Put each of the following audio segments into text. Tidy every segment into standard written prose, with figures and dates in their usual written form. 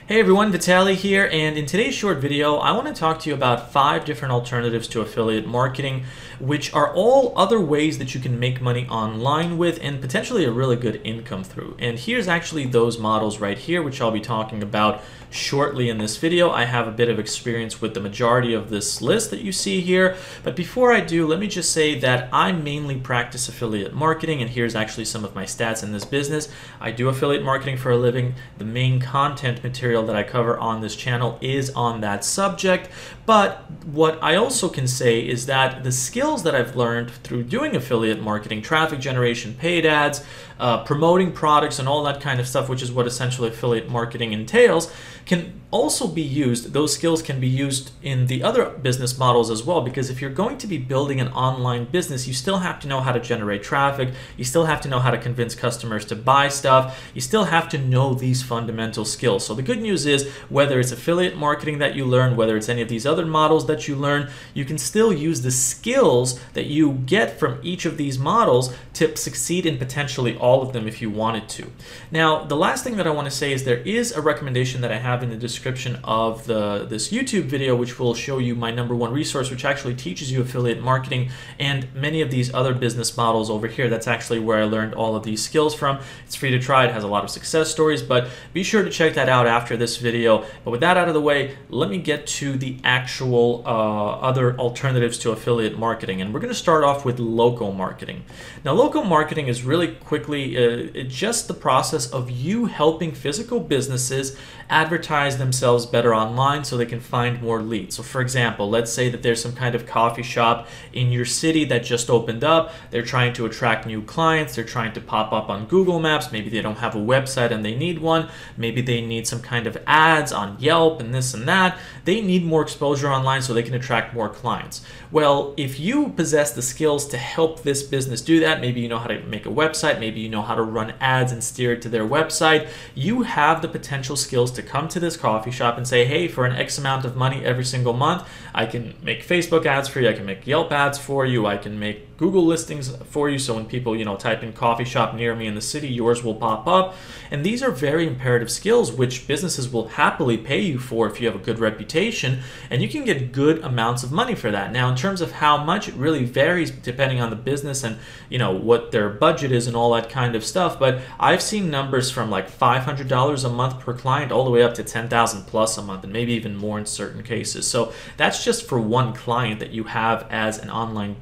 Hey everyone, Vitaly here, and in today's short video, I want to talk to you about 5 different alternatives to affiliate marketing, which are all other ways that you can make money online with and potentially a really good income through. And here's actually those models right here, which I'll be talking about shortly in this video. I have a bit of experience with the majority of this list that you see here, but before I do, let me just say that I mainly practice affiliate marketing, and here's actually some of my stats in this business. I do affiliate marketing for a living. The main content material that I cover on this channel is on that subject, but what I also can say is that the skills that I've learned through doing affiliate marketing, traffic generation, paid ads, promoting products and all that kind of stuff, which is what essentially affiliate marketing entails, can also be used. Those skills can be used in the other business models as well, because if you're going to be building an online business, you still have to know how to generate traffic, you still have to know how to convince customers to buy stuff, you still have to know these fundamental skills. So the good news is, whether it's affiliate marketing that you learn, whether it's any of these other models that you learn, you can still use the skills that you get from each of these models to succeed in potentially all of them if you wanted to. Now, the last thing that I want to say is there is a recommendation that I have in the description of this YouTube video, which will show you my #1 resource, which actually teaches you affiliate marketing and many of these other business models over here. That's actually where I learned all of these skills from. It's free to try. It has a lot of success stories, but be sure to check that out after this video. But with that out of the way, let me get to the actual other alternatives to affiliate marketing. And we're going to start off with local marketing. Now, local marketing is really quickly it's just the process of you helping physical businesses advertise themselves better online so they can find more leads. So for example, let's say that there's some kind of coffee shop in your city that just opened up. They're trying to attract new clients. They're trying to pop up on Google Maps. Maybe they don't have a website and they need one. Maybe they need some kind of ads on Yelp and this and that. They need more exposure online so they can attract more clients. Well, if you possess the skills to help this business do that, maybe you know how to make a website, maybe you know how to run ads and steer it to their website, you have the potential skills to come to this coffee shop and say, hey, for an X amount of money every single month, I can make Facebook ads for you, I can make Yelp ads for you, I can make Google listings for you, so when people, type in coffee shop near me in the city, yours will pop up. And these are very imperative skills which businesses will happily pay you for if you have a good reputation, and you can get good amounts of money for that. Now, in terms of how much, it really varies depending on the business and what their budget is and all that kind of stuff, but I've seen numbers from like $500 a month per client all the way up to $10,000 plus a month, and maybe even more in certain cases. So that's just for one client that you have as an online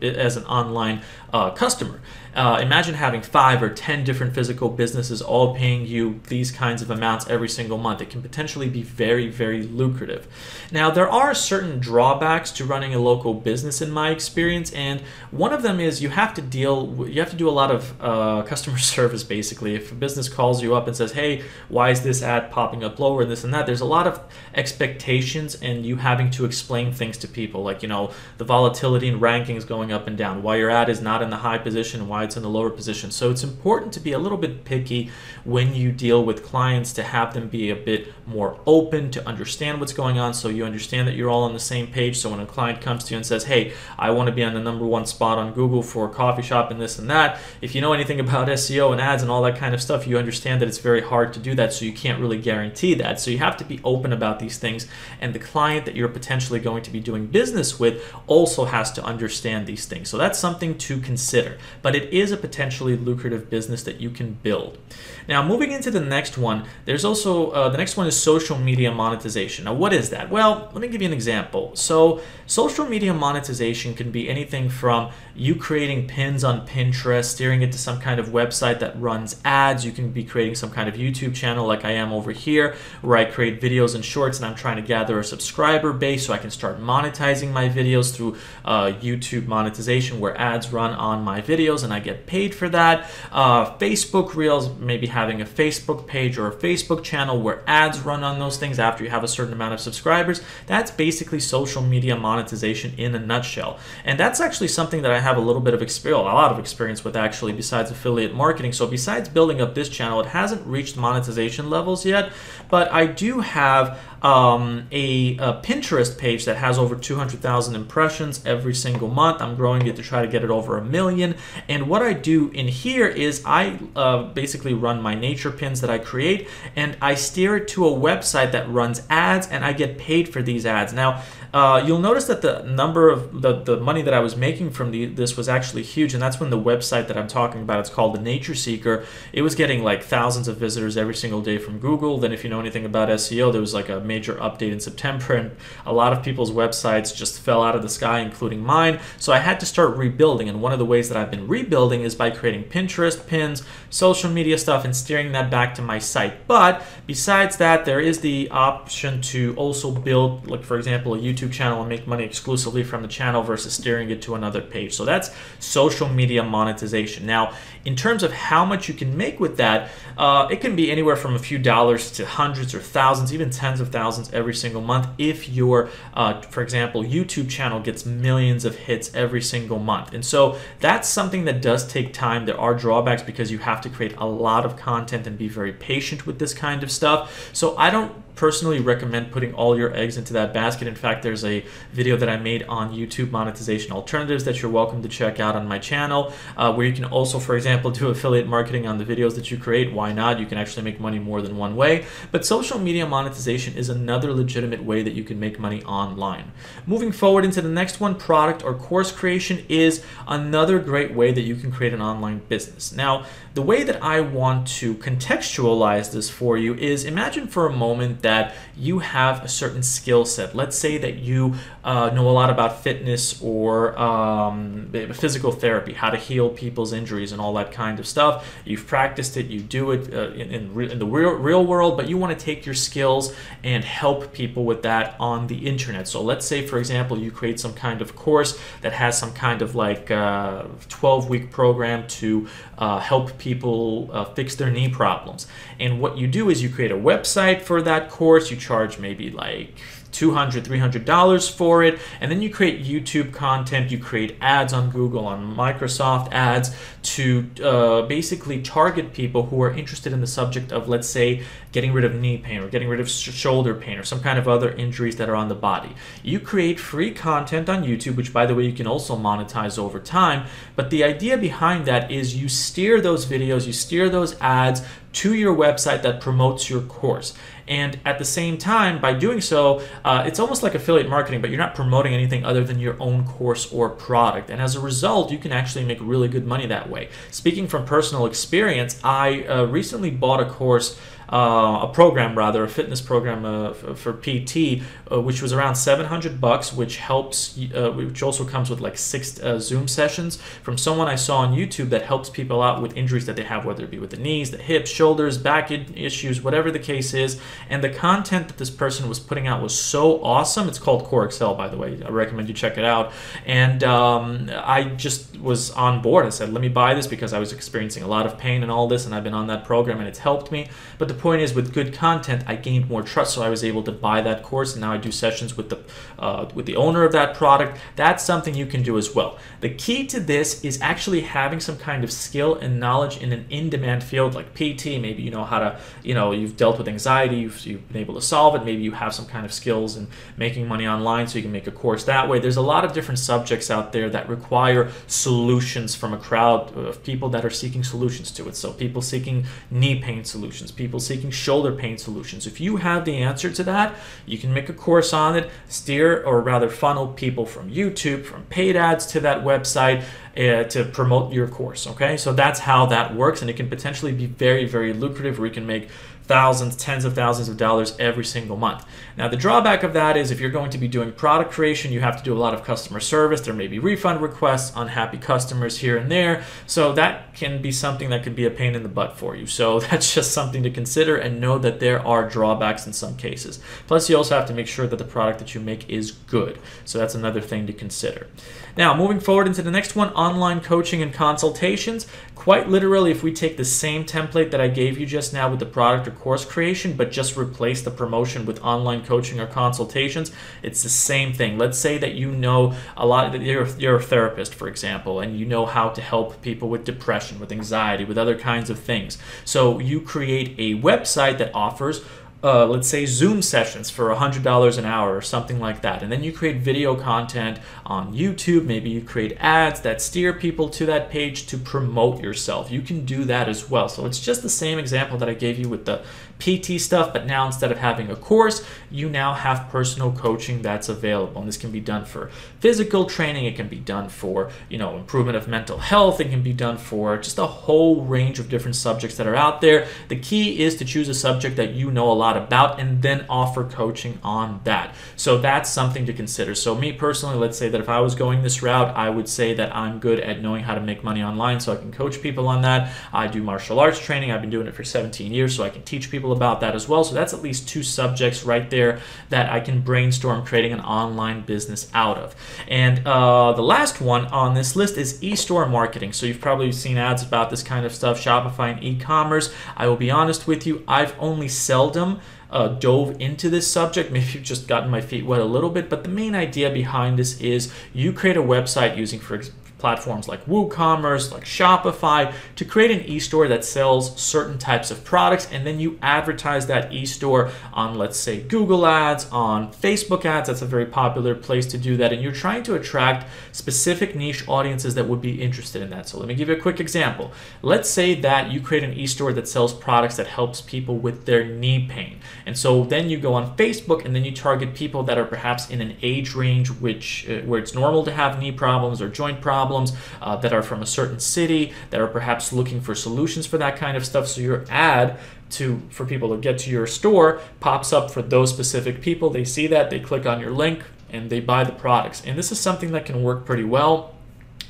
customer. Imagine having 5 or 10 different physical businesses all paying you these kinds of amounts every single month. It can potentially be very, very lucrative. Now, there are certain drawbacks to running a local business in my experience, and one of them is you have to do a lot of customer service. Basically, if a business calls you up and says, hey, why is this ad popping up lower and this and that, there's a lot of expectations and you having to explain things to people, like the volatility and rankings going up and down, why your ad is not in the high position and why it's in the lower position. So it's important to be a little bit picky when you deal with clients, to have them be a bit more open, to understand what's going on, so you understand that you're all on the same page. So when a client comes to you and says, hey, I want to be on the #1 spot on Google for a coffee shop and this and that, if you know anything about SEO and ads and all that kind of stuff, you understand that it's very hard to do that, so you can't really guarantee that. So you have to be open about these things, and the client that you're potentially going to be doing business with also has to understand these things. So that's something to consider, but it is a potentially lucrative business that you can build. Now, moving into the next one, there's also the next one is social media monetization. Now, what is that? Well, let me give you an example. So social media monetization can be anything from you creating pins on Pinterest, steering it to some kind of website that runs ads. You can be creating some kind of YouTube channel like I am over here, where I create videos and shorts, and I'm trying to gather a subscriber base so I can start monetizing my videos through YouTube monetization, where ads run on my videos and I get paid for that. Facebook Reels, maybe having a Facebook page or a Facebook channel where ads run on those things after you have a certain amount of subscribers. That's basically social media monetization in a nutshell. And that's actually something that I have a lot of experience with, actually, besides affiliate marketing. So besides building up this channel, it hasn't reached monetization levels yet, but I do have a Pinterest page that has over 200,000 impressions every single month. I'm growing it to try to get it over 1 million. And what I do in here is I basically run my nature pins that I create, and I steer it to a website that runs ads, and I get paid for these ads. Now, you'll notice that the number of the money that I was making from this was actually huge, and that's when the website that I'm talking about, it's called The Nature Seeker, it was getting like thousands of visitors every single day from Google. Then if you know anything about SEO, there was like a major update in September, and a lot of people's websites just fell out of the sky, including mine. So I had to start rebuilding, and one of the ways that I've been rebuilding is by creating Pinterest pins, social media stuff, and steering that back to my site. But besides that, there is the option to also build, like for example, a YouTube channel and make money exclusively from the channel versus steering it to another page. So that's social media monetization. Now, in terms of how much you can make with that, it can be anywhere from a few dollars to hundreds or thousands, even tens of thousands every single month if your, for example, YouTube channel gets millions of hits every single month. And so that's something that does take time. There are drawbacks because you have to create a lot of content and be very patient with this kind of stuff. So I don't personally recommend putting all your eggs into that basket. In fact, there's a video that I made on YouTube monetization alternatives that you're welcome to check out on my channel, where you can also, for example, do affiliate marketing on the videos that you create. Why not? You can actually make money more than one way. But social media monetization is another legitimate way that you can make money online. Moving forward into the next one, product or course creation is another great way that you can create an online business. Now, the way that I want to contextualize this for you is, imagine for a moment that you have a certain skill set. Let's say that you know a lot about fitness or physical therapy, how to heal people's injuries and all that kind of stuff. You've practiced it, you do it in the real world, but you want to take your skills and help people with that on the internet. So let's say, for example, you create some kind of course that has some kind of like 12-week program to help people fix their knee problems. And what you do is you create a website for that course. You charge maybe like $200, $300 for it, and then you create YouTube content, you create ads on Google, on Microsoft ads to basically target people who are interested in the subject of, let's say, getting rid of knee pain or getting rid of shoulder pain or some kind of other injuries that are on the body. You create free content on YouTube, which, by the way, you can also monetize over time, but the idea behind that is you steer those videos, you steer those ads to your website that promotes your course. And at the same time, by doing so, it's almost like affiliate marketing, but you're not promoting anything other than your own course or product. And as a result, you can actually make really good money that way. Speaking from personal experience, I recently bought a course, a program rather, a fitness program for PT, which was around $700, which helps, which also comes with like 6 Zoom sessions from someone I saw on YouTube that helps people out with injuries that they have, whether it be with the knees, the hips, shoulders, back issues, whatever the case is. And the content that this person was putting out was so awesome. It's called Core Excel, by the way. I recommend you check it out. And I just was on board. I said, let me buy this because I was experiencing a lot of pain and all this, and I've been on that program and it's helped me. But the point is, with good content, I gained more trust, so I was able to buy that course, and now I do sessions with the owner of that product. That's something you can do as well. The key to this is actually having some kind of skill and knowledge in an in-demand field like PT. Maybe you know how to, you've dealt with anxiety, you've been able to solve it. Maybe you have some kind of skills in making money online, so you can make a course that way. There's a lot of different subjects out there that require solutions from a crowd of people that are seeking solutions to it. So people seeking knee pain solutions, people seeking shoulder pain solutions. If you have the answer to that, you can make a course on it, steer or rather funnel people from YouTube, from paid ads to that website to promote your course. Okay, so that's how that works, and it can potentially be very, very lucrative, where you can make thousands, tens of thousands of dollars every single month. Now, the drawback of that is if you're going to be doing product creation, you have to do a lot of customer service. There may be refund requests, unhappy customers here and there. So that can be something that could be a pain in the butt for you. So that's just something to consider, and know that there are drawbacks in some cases. Plus, you also have to make sure that the product that you make is good. So that's another thing to consider. Now, moving forward into the next one, online coaching and consultations. Quite literally, if we take the same template that I gave you just now with the product or course creation, but just replace the promotion with online coaching or consultations, it's the same thing. Let's say that you know a lot, you're a therapist, for example, and you know how to help people with depression, with anxiety, with other kinds of things. So you create a website that offers let's say Zoom sessions for $100 an hour or something like that. And then you create video content on YouTube. Maybe you create ads that steer people to that page to promote yourself. You can do that as well. So it's just the same example that I gave you with the PT stuff, but now instead of having a course, you now have personal coaching that's available. And this can be done for physical training. It can be done for, improvement of mental health. It can be done for just a whole range of different subjects that are out there. The key is to choose a subject that you know a lot about and then offer coaching on that. So that's something to consider. So me personally, let's say that if I was going this route, I would say that I'm good at knowing how to make money online, so I can coach people on that. I do martial arts training. I've been doing it for 17 years, so I can teach people about that as well. So that's at least 2 subjects right there that I can brainstorm creating an online business out of. And the last one on this list is e-store marketing. So you've probably seen ads about this kind of stuff, Shopify and e-commerce. I will be honest with you, I've only seldom dove into this subject. Maybe you've just gotten my feet wet a little bit, but the main idea behind this is you create a website using, for example, platforms like WooCommerce, like Shopify, to create an e-store that sells certain types of products, and then you advertise that e-store on, let's say, Google Ads, on Facebook Ads. That's a very popular place to do that, and you're trying to attract specific niche audiences that would be interested in that. So let me give you a quick example. Let's say that you create an e-store that sells products that helps people with their knee pain, and so then you go on Facebook and then you target people that are perhaps in an age range where it's normal to have knee problems or joint problems, that are from a certain city, that are perhaps looking for solutions for that kind of stuff. So your ad for people to get to your store pops up for those specific people. They see that, they click on your link, and they buy the products. And this is something that can work pretty well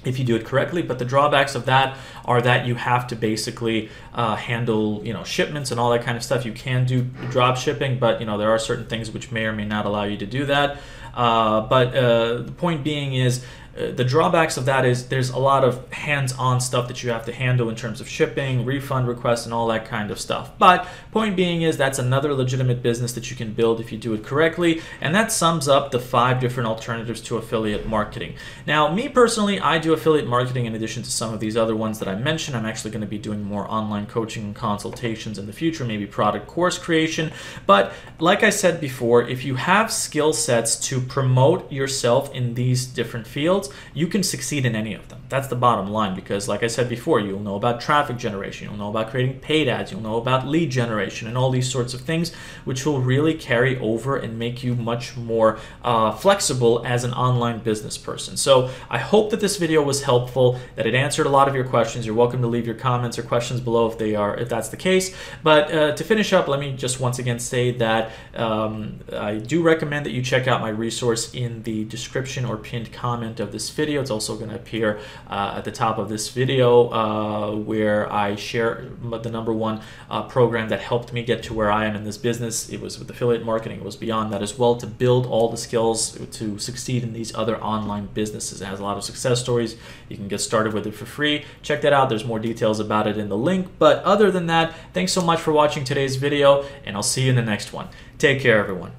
if you do it correctly, but the drawbacks of that are that you have to basically handle shipments and all that kind of stuff. You can do drop shipping, but there are certain things which may or may not allow you to do that. But the point being is, the drawbacks of that is there's a lot of hands-on stuff that you have to handle in terms of shipping, refund requests, and all that kind of stuff. But point being is that's another legitimate business that you can build if you do it correctly, and that sums up the 5 different alternatives to affiliate marketing. Now, me personally, I do affiliate marketing in addition to some of these other ones that I mentioned. I'm actually going to be doing more online coaching and consultations in the future, maybe product course creation. But like I said before, if you have skill sets to promote yourself in these different fields, you can succeed in any of them. That's the bottom line, because like I said before, you'll know about traffic generation, you'll know about creating paid ads, you'll know about lead generation and all these sorts of things, which will really carry over and make you much more flexible as an online business person. So I hope that this video was helpful, that it answered a lot of your questions. You're welcome to leave your comments or questions below if that's the case. But to finish up, let me just once again say that I do recommend that you check out my resource in the description or pinned comment of this video. It's also going to appear at the top of this video where I share the #1 program that helped me get to where I am in this business. It was with affiliate marketing. It was beyond that as well, to build all the skills to succeed in these other online businesses. It has a lot of success stories. You can get started with it for free. Check that out. There's more details about it in the link. But other than that, thanks so much for watching today's video, and I'll see you in the next one. Take care, everyone.